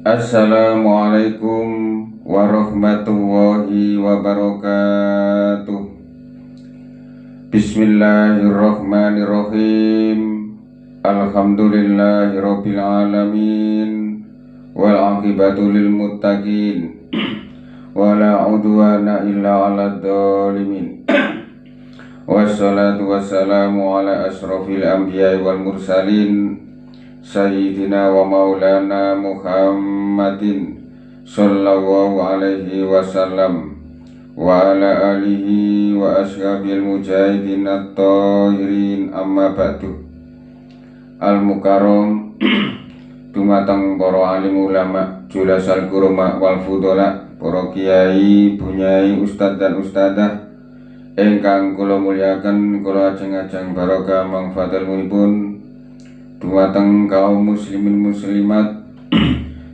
Assalamualaikum warahmatullahi wabarakatuh. Bismillahirrahmanirrahim. Alhamdulillahirabbil alamin. Wal aqibatu lil muttaqin. Wala udwana illa 'alad dhalimin. Wassalatu wassalamu ala asrofil anbiya'i wal mursalin Sayyidina wa maulana Muhammadin sallallahu alaihi wasallam wa ala alihi wa ashabil mujahidin at-tahirin, amma ba'du. Al-mukarram dumateng para alim ulama, julasal kurma wal fudola, para kiai, bunyai, ustad dan ustadah ingkang kula mulyaken, kula ajeng-ajeng barokah manfaat ilmunipun dumateng kaum muslimin muslimat,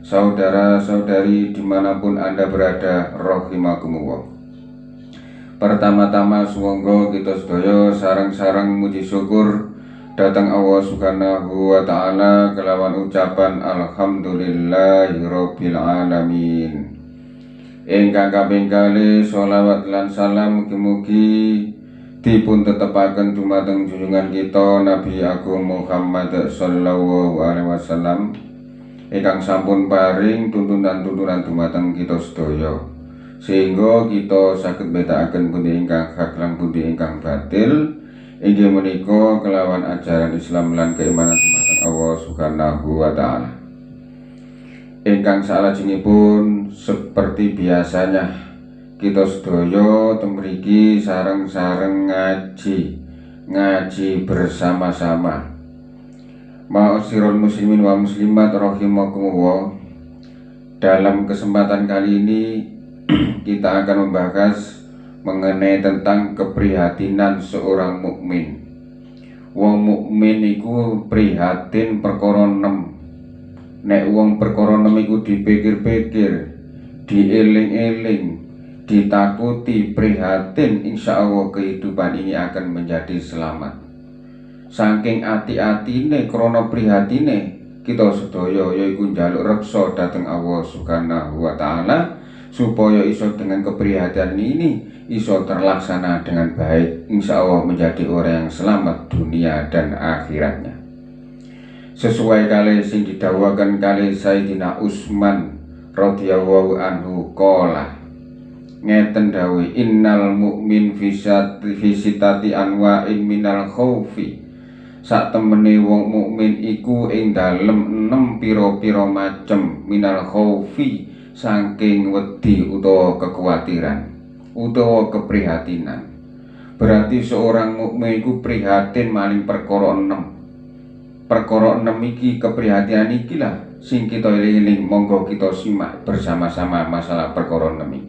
saudara-saudari dimanapun Anda berada, rahimakumullah. Pertama-tama sumangga kita sedaya sareng-sareng muji syukur datang Allah Subhanahu wa taala kelawan ucapan alhamdulillahirabbil alamin. Ingkang kaping kalih sholawat lan salam mugi-mugi dipun tetepaken dumateng junjungan kita Nabi Agung Muhammad sallallahu alaihi wasallam ingkang sampun paring tuntunan-tuntunan dumateng kita sedaya, sehingga kita saged bedakaken pundi ingkang hak lan pundi ingkang batil, inggih menika kelawan ajaran Islam lan keimanan dumateng Allah Subhanahu wa taala. Ingkang salajengipun seperti biasanya kita sedaya temriki sareng-sareng ngaji bersama-sama. Ma'asyiral muslimin wa muslimat rahimakumullah. Dalam kesempatan kali ini kita akan membahas mengenai tentang keprihatinan seorang mukmin. Wong mukmin iku prihatin perkara 6. Nek wong perkara 6 iku dipikir-pikir, dieling-eling, ditakuti, prihatin, insya Allah kehidupan ini akan menjadi selamat. Saking ati-atine krana prihatine kita sedaya yaiku njaluk reksa dhateng Allah Subhanahu wa taala supaya iso dengan keprihatinan ini iso terlaksana dengan baik, insya Allah menjadi orang yang selamat dunia dan akhiratnya. Sesuai kali sing didhawuhaken kali Sayyidina Utsman radhiyallahu anhu qala, ngeten dawuh, innal mu'min fisitati anwa'in minal khaufi. Sak temene wong mukmin iku ing dalem 6 pira-pira macem minal khaufi, saking wedi utawa kekhawatiran utawa keprihatinan. Berarti seorang mukmin iku prihatin maling perkara 6. Perkara 6 iki, keprihatinan iki lah sing kita eling-eling. Monggo kita simak bersama-sama masalah perkara 6 iki.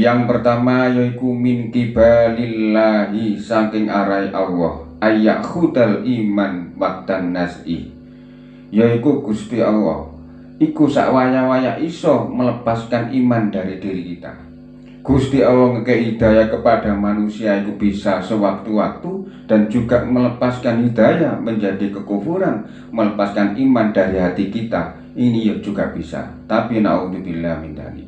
Yang pertama yaiku min kibalillahi, saking arai Allah, ayakhudal iman waktan nas'i, yaiku Gusti Allah iku sakwaya-waya iso melepaskan iman dari diri kita. Gusti Allah ngekei hidayah kepada manusia itu bisa sewaktu-waktu, dan juga melepaskan hidayah menjadi kekufuran, melepaskan iman dari hati kita, ini juga bisa. Tapi naudzubillah min dzalik.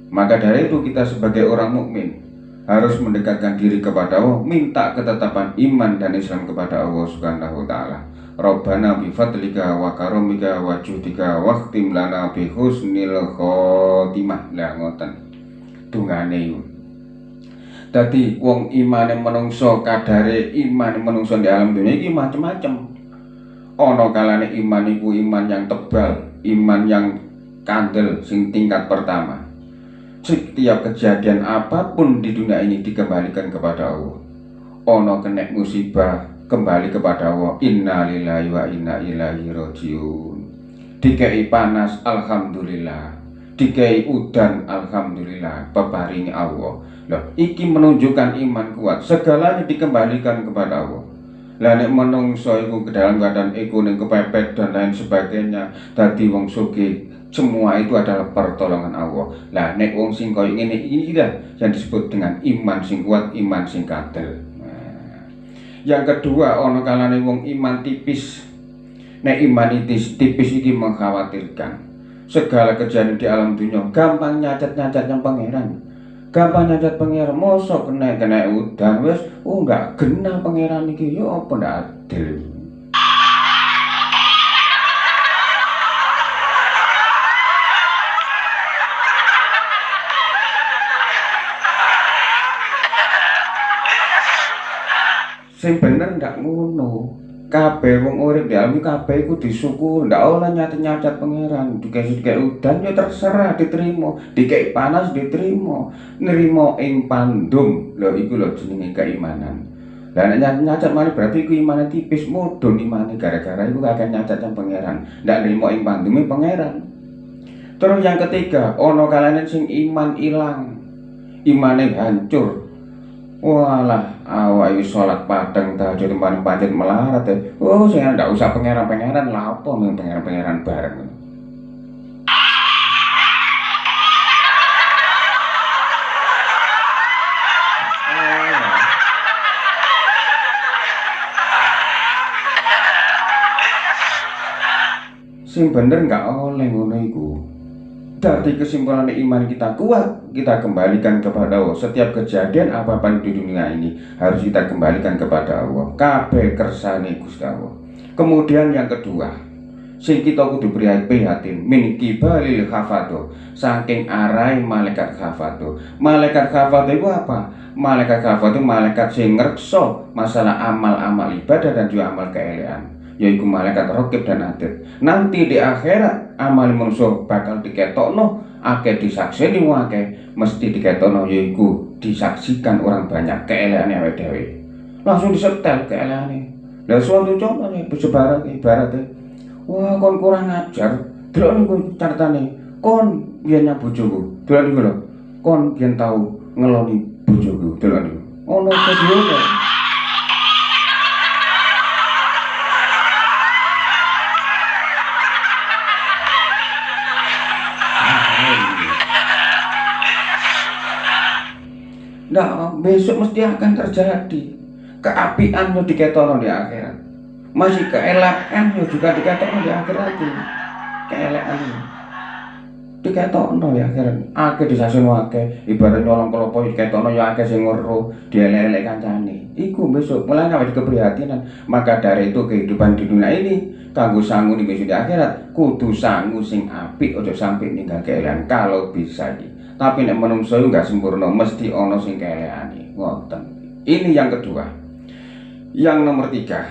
Maka dari itu kita sebagai orang mukmin harus mendekatkan diri kepada Allah, minta ketetapan iman dan Islam kepada Allah Subhanahu wa taala. Rabbana bi fadlika wa karamika wa judika waqtim lana bi husnil khotimah. Lah ngoten dungane iku. Dadi wong imane menungso, kadare imane menungso di alam dunia iki macem-macem. Ana kalane iman iku iman yang tebal, iman yang kandel sing tingkat pertama. Setiap kejadian apapun di dunia ini dikembalikan kepada Allah. Ono kena musibah, kembali kepada Allah, inna lillahi wa inna ilaihi rajiun. Dikei panas, alhamdulillah. Dikei udan, alhamdulillah, peparingi Allah. Loh, iki menunjukkan iman kuat, segalanya dikembalikan kepada Allah. Lah nek menungso iku ke dalam keadaan iku ning kepepet dan lain sebagainya, dadi wong sugih, semua itu adalah pertolongan Allah. Lah nek wong sing koyo ngene inilah yang disebut dengan iman sing kuat, iman sing kadel. Yang kedua, ana kalane wong iman tipis. Nek iman tipis iki mengkhawatirkan. segala kejadian di alam dunia gampang nyacat-nyacat yang pangeran, gampang nyacat pangeran. Mosok kena udan wis nggak genah pangeran iki, yo apa ndak adil. Sing bener ndak ngono. Kabeh wong urip di alam iki kabeh iku disukur, ndak oleh nyacat-nyacat pangeran. Dikek udan ya terserah diterima, dikek panas diterima, nerima ing pandum. Lho iku lho jenenge keimanan. Lah nek nyacat malih berarti iku imane tipis, mudhun imane gara-gara iku kakek nyacat yang pangeran, ndak nerima ing pandume pangeran. Terus yang ketiga, ana kalane sing iman ilang, imane hancur. Walah, awak wis salat padang tahajud pancet melarat ya. Oh, saya ndak usah pangeran-pangeran lah, apa men pangeran-pangeran bareng. Sing bener nggak oleh ngono iku. Dari kesimpulan iman kita kuat, kita kembalikan kepada Allah. Setiap kejadian apapun di dunia ini harus kita kembalikan kepada Allah. Kabeh kersane Gusti Allah. Kemudian yang kedua, sing kita kudu prihatin min kibalil khafado, saking arai malaikat khafado. Malaikat khafado itu apa? Malaikat khafado malaikat sing ngrekso masalah amal-amal ibadah dan juga amal keelean, yaitu malaikat raqib dan atid. Nanti di akhirat amal manusia bakal diketokno, akeh disakseni akeh, mesti diketokno, yaitu disaksikan orang banyak keeleane awake dhewe. Langsung disetel keeleane. Lah suatu contoh nih bersebaran ibaratnya, wah kon kurang ajar, delok niku caritane, kon biyen nyang bojoku, delok niku lho, kon biyen tau ngeloni bojoku, delok niku. Ono video kok. Nah, besok mesti akan terjadi keapiannya diketono di akhirat, masih keelakannya juga diketono di akhirat. Keelakannya diketono di akhirat, akeh disasun akeh, ibarat nyolong kelopo diketono ya akeh sing ngoro dielek-elek kancane. Iku besok mulai awake keprihatinan. Maka dari itu kehidupan di dunia ini kanggo sangu ning besok di akhirat kudu sangu sing apik, ojo sampai ninggal keelekan kalau bisa iki. Tapi nek menungso itu gak sempurna, mesti ono sing keeleane. Ngoten. Ini yang kedua. Yang nomor tiga,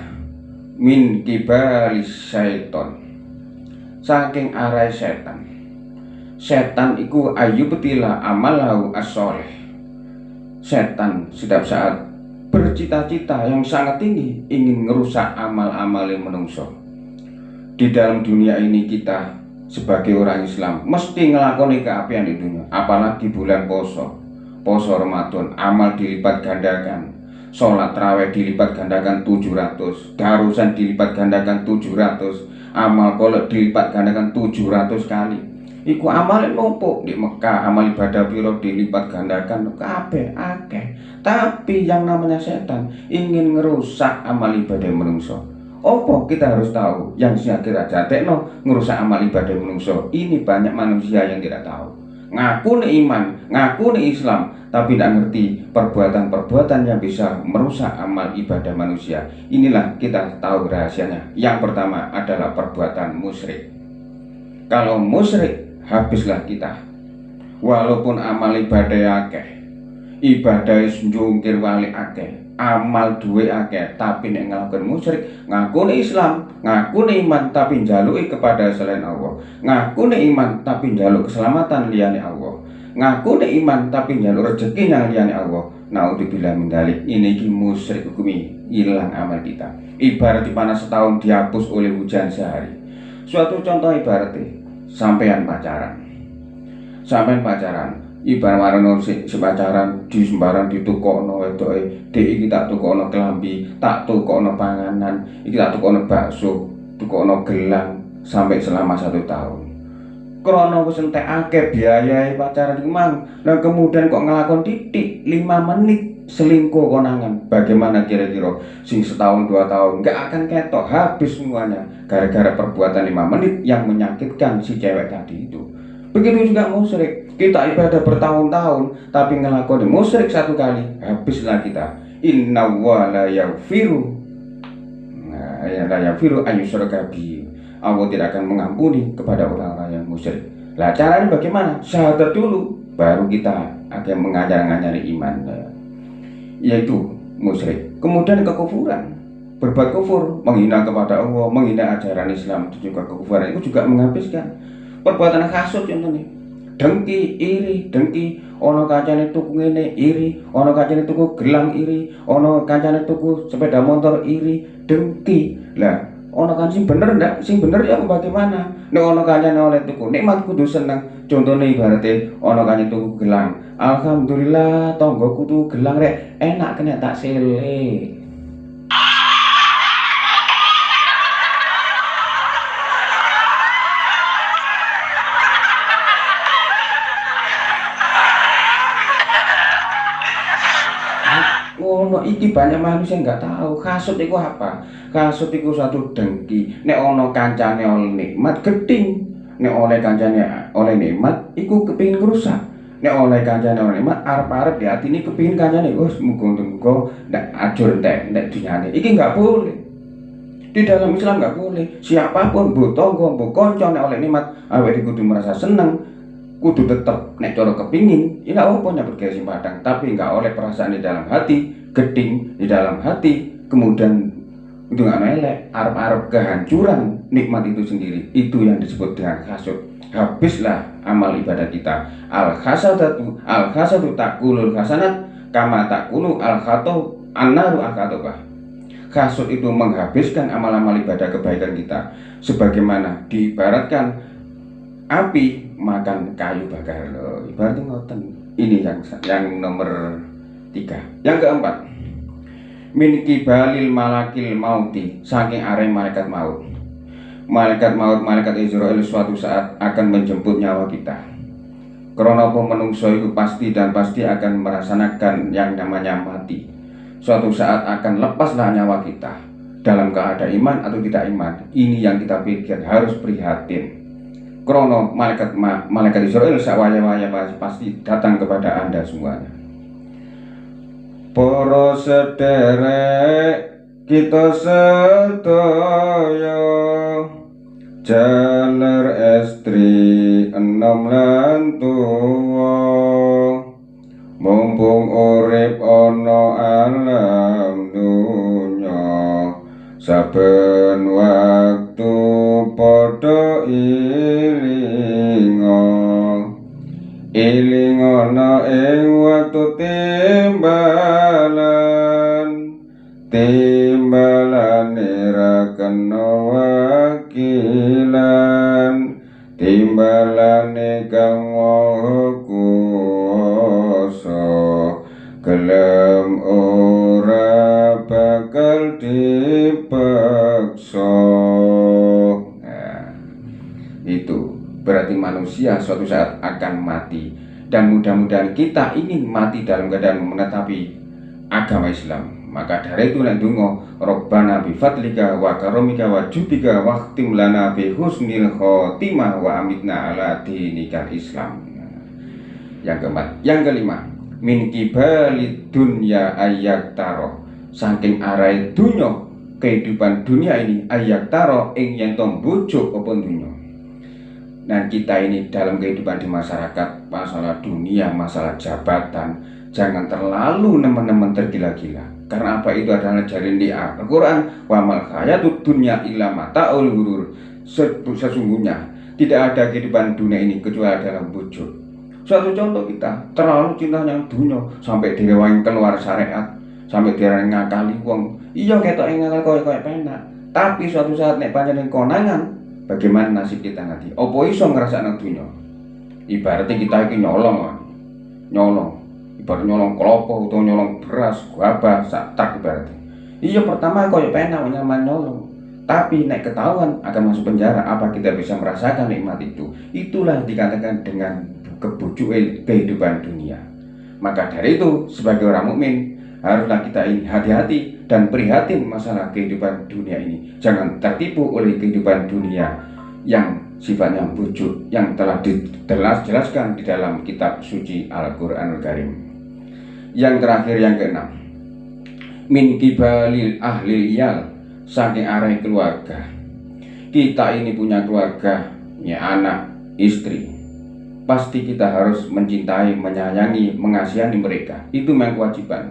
min kibalis syaiton, saking arai setan. Setan iku ayyubtila amalahu as-sholeh. Setan setiap saat bercita-cita yang sangat tinggi ingin merusak amal-amal yang menungso. Di dalam dunia ini kita sebagai orang Islam mesti ngelakoni keapian di dunia, apalagi bulan poso Ramadan, amal dilipat gandakan, sholat tarawih dilipat gandakan 700, darusan dilipat gandakan 700, amal kolek dilipat gandakan 700 kali. Iku amal numpuk di Mekah, amal ibadah piro dilipat gandakan kabeh akeh. Tapi yang namanya setan ingin ngerusak amal ibadah menungso. Opo kita harus tahu yang kira jatekno ngerusak amal ibadah menungso. Ini banyak manusia yang tidak tahu. Ngaku nih iman, ngaku nih Islam, tapi tidak ngerti perbuatan-perbuatan yang bisa merusak amal ibadah manusia. Inilah kita tahu rahasianya. Yang pertama adalah perbuatan musyrik. Kalau musyrik, habislah kita. Walaupun amal ibadah akeh, ibadah njungkir wali akeh, amal duwe akeh, tapi nek ngelakukan musyrik, ngakune Islam, ngakune iman tapi njaluki kepada selain Allah, ngakune iman tapi njaluk keselamatan liyane Allah, ngakune iman tapi njaluk rezeki yang liyane Allah. Naudzubillah min dzalik. Ini iki musyrik hukumi, hilang amal kita. Ibarat dipanas setahun dihapus oleh hujan sehari. Suatu contoh ibaratnya sampean pacaran. Ibarat warna si pacaran di sembarang ditukokno wedoke, dek iki tak tukokno klambi, tak tukokno panganan, iki tak tukokno bakso, tukokno gelang sampai selama 1 tahun. Krono wis entek akeh biayae pacaran iki mang, lan kemudian kok ngelakon titik 5 menit selingkuh konangan, bagaimana kira-kira sing setahun 2 tahun nggak akan ketok, habis semuanya gara-gara perbuatan 5 menit yang menyakitkan si cewek tadi itu. Begitu juga musyrik, kita ibadah bertahun-tahun tapi ngelakoni musyrik 1 kali, habislah kita. Inna wa la yaghfiru, nah ya la yaghfiru ayyusyraka bihi, Allah tidak akan mengampuni kepada orang-orang yang musyrik. Lah caranya bagaimana? Syahadat dulu, baru kita akan mengajar-ngajari iman, yaitu musyrik. Kemudian kekufuran, berbuat kufur, menghina kepada Allah, menghina ajaran Islam, itu juga kekufuran, itu juga menghabiskan. Perbuatan hasud contohnya, dengki, iri, dengki, ono kancane tuku ngene iri, ono kancane tuku gelang iri, ono kancane tuku sepeda motor iri, dengki. Lah ono kan sing bener ndak? Sing bener ya bagaimana? Nek ono kancane oleh tuku nikmat kudu seneng. Contohnya ibaratnya ono kancane tuku gelang, alhamdulillah tonggoku tuku gelang rek, enak kena tak sele. Ngono iki banyak manusia nggak tahu hasud itu apa. Hasud itu satu dengki. Nek ono kancane oleh nikmat geding, nek oleh kancane oleh nikmat iku kepingin rusak. Nek oleh kancane oleh nikmat arep-arep di hati ini kepingin kancane wis muga-muga ndak ajur ndak dinyane. Iki nggak boleh. Di dalam Islam nggak boleh. Siapapun mbok tangga mbok kanca nek oleh nikmat awake kudu merasa seneng, kudu tetep nek cara kepingin ya nggak apa nyambut gawe padang, tapi nggak oleh perasaan di dalam hati geding di dalam hati, kemudian itu nggak elek, arep-arep kehancuran nikmat itu sendiri. Itu yang disebut dengan hasud. Habislah amal ibadah kita. Al hasadu takulul hasanat kama takulu al khatu annaru akatobah. Hasud itu menghabiskan amal-amal ibadah kebaikan kita, sebagaimana diibaratkan api makan kayu bakar. Ibaratnya ngoten. Ini yang nomor 3. Yang keempat, min kibalil malakil mauti, saking areng malaikat maut. Malaikat maut, malaikat Israel suatu saat akan menjemput nyawa kita. Karena menungso itu pasti dan pasti akan merasakan yang namanya mati. Suatu saat akan lepaslah nyawa kita, dalam keadaan iman atau tidak iman. Ini yang kita pikir harus prihatin. Krono malaikat Israel sawaya-waya pasti datang kepada Anda semuanya. Para sederek kita sedaya, jaler estri enom lan tuwa, mumpung urip ana alam dunya, saben waktu padha iling ana ing waktu timbalane ra kena wakilan, timbalane kang maha kuwasa, gelem ora bakal dipaksa. Nah, itu berarti manusia suatu saat akan mati, dan mudah-mudahan kita ingin mati dalam keadaan menetapi agama Islam. Maka dari itu nek donga Rabbana bi fadlika wa karamika wa judika waqtim lana bi husnil khotimah wa amitna ala dinikal Islam. Yang keempat, yang kelima, min kibalid dunya ayak taro, saking arai dunya, kehidupan dunia ini ayak taro ing yen to bujuk apa dunya. Dan kita ini dalam kehidupan di masyarakat, masalah dunia, masalah jabatan, jangan terlalu nemen-nemen tergila-gila. Karena apa? Itu adalah jarin di Al-Quran, wa mal hayatud dunya illa mata'ul ghurur. Sesungguhnya tidak ada kehidupan dunia ini kecuali dalam bujuk. Suatu contoh, kita terlalu cinta yang dunia sampai direwangi keluar syariat, sampai direwangi ngakali wong. Iya ketok ngakal koyo penak, tapi suatu saat nek pancen konangan, bagaimana nasib kita nanti? Opo iso ngrasakno dunya? Ibaratnya kita iki nyolong, ibarat nyolong klopo atau nyolong beras, gabah, sak ibaratnya. Iya pertama koyo penak nyaman nyolong, tapi nek ketahuan akan masuk penjara. Apa kita bisa merasakan nikmat itu? Itulah dikatakan dengan kebujukan kehidupan dunia. Maka dari itu sebagai orang mukmin haruslah kita ini hati-hati dan prihatin masalah kehidupan dunia ini. Jangan tertipu oleh kehidupan dunia yang sifatnya bujuk, yang telah dijelaskan di dalam kitab suci Al-Quranul Karim. Yang terakhir, yang keenam, min kibalil ahlil iyal, saking arah keluarga. Kita ini punya keluarga, punya anak, istri. Pasti kita harus mencintai, menyayangi, mengasihani mereka. Itu memang kewajiban.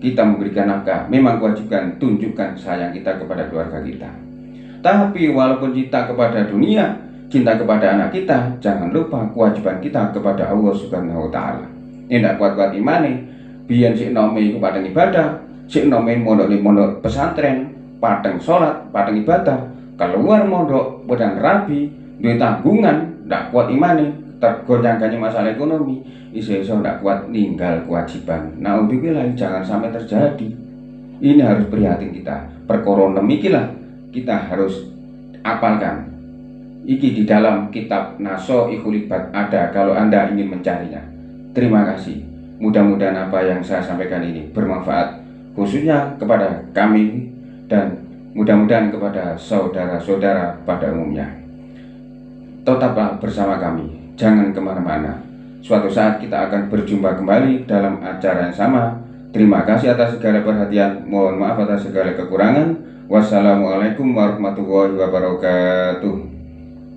Kita memberikan nafkah, memang kewajiban. Tunjukkan sayang kita kepada keluarga kita. Tapi walaupun cinta kepada dunia, cinta kepada anak kita, jangan lupa kewajiban kita kepada Allah Subhanahu wa Ta'ala. Ini tidak kuat-kuat imane, biyen sik nome iku padang ibadah, sik nome mondok pesantren, padang sholat, padang ibadah, keluar mondok, padang rabi, duit tanggungan, tidak kuat imane, tergoncang-ganjing masalah ekonomi, iso-iso tidak kuat ninggal kewajiban. Naudzubillah, jangan sampai terjadi. Ini harus prihatin kita. Perkara demikilah kita harus apalkan. Iki di dalam kitab Nasoihul Ibad ada kalau Anda ingin mencarinya. Terima kasih. Mudah-mudahan apa yang saya sampaikan ini bermanfaat, khususnya kepada kami dan mudah-mudahan kepada saudara-saudara pada umumnya. Tetaplah bersama kami. Jangan kemana-mana. Suatu saat kita akan berjumpa kembali dalam acara yang sama. Terima kasih atas segala perhatian. Mohon maaf atas segala kekurangan. Wassalamualaikum warahmatullahi wabarakatuh.